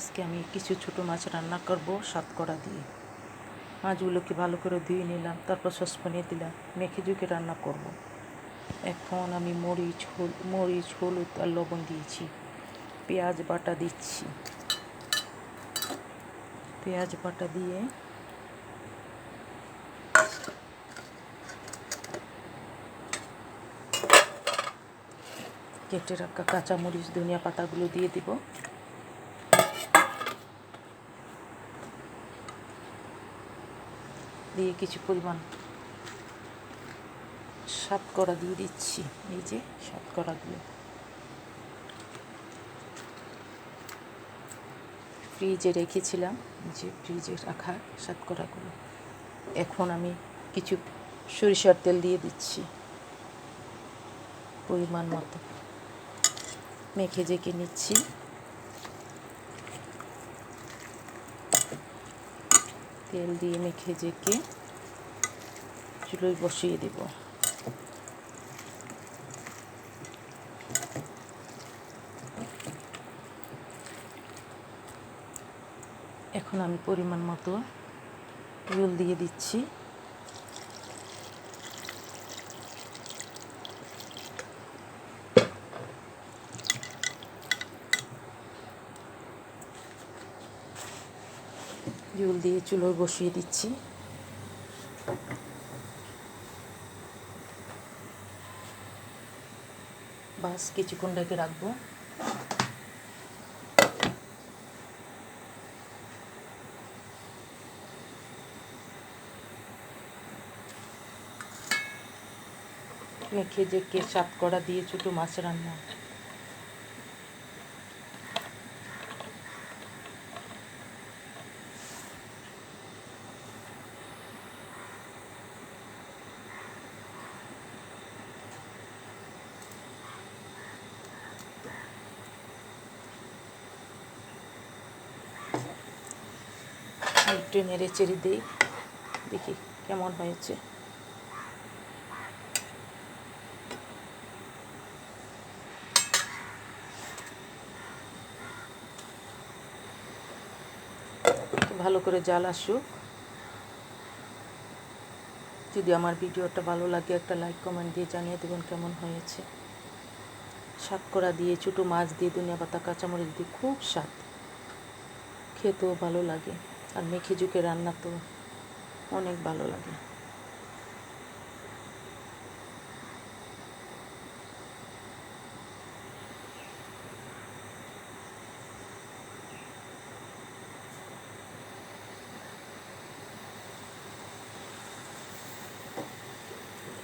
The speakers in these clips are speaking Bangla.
আজকে আমি কিছু ছোটো মাছ রান্না করব সাতকড়া দিয়ে। মাছগুলোকে ভালো করে ধুয়ে নিলাম, তারপর সসপ্যানে দিলাম, মেখে ঝুঁকে রান্না করব। এখন আমি মরিচ হলুদ আর লবণ দিয়েছি। পেঁয়াজ বাটা দিচ্ছি। পেঁয়াজ বাটা দিয়ে কেটে রাখা কাঁচামরিচ ধনিয়া পাতাগুলো দিয়ে দিব। দিয়ে কিছু পরিমাণ সাতকড়া দিয়ে দিচ্ছি। এই যে সাতকড়াগুলো ফ্রিজে রেখেছিলাম, যে ফ্রিজে রাখা সাতকড়াগুলো। এখন আমি কিছু সরিষার তেল দিয়ে দিচ্ছি পরিমাণ মতো, মেখে জেকে নিচ্ছি। তেল দিয়ে মেখে জেকে চুলোয় বসিয়ে দেব। এখন আমি পরিমাণ মতো তেল দিয়ে দিচ্ছি। জল দিয়ে চুলোয় বসিয়ে দিচ্ছি। বাস কিছুক্ষণ রেখে রাখবো। মেখে জেকে সাতকড়া দিয়ে ছোটো মাছ রান্না। একটু নেড়ে চেড়ে দিই, দেখি কেমন হয়েছে। ভালো করে জাল আসুক। যদি আমার ভিডিওটা ভালো লাগে একটা লাইক কমেন্ট দিয়ে জানিয়ে দেবেন কেমন হয়েছে। সাতকড়া দিয়ে ছোটো মাছ দিয়ে ধনিয়া পাতা কাঁচামরিচ দিয়ে খুব স্বাদ, খেতেও ভালো লাগে। আর মেখে ঝুঁকে রান্না তো অনেক ভালো লাগে।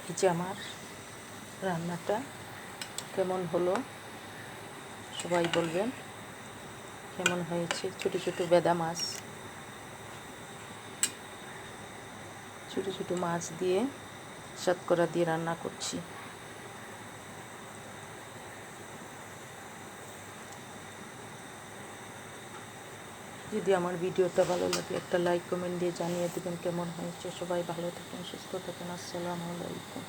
এই যে আমার রান্নাটা কেমন হলো সবাই বলবেন কেমন হয়েছে। ছোটো ছোটো বেদা মাছ, ছোটো ছোটো মাছ দিয়ে সাতকড়া দিয়ে রান্না করছি। যদি আমার ভিডিওটা ভালো লাগে একটা লাইক কমেন্ট দিয়ে জানিয়ে দেবেন কেমন হয়েছে। সবাই ভালো থাকুন, সুস্থ থাকুন। আসসালামু আলাইকুম।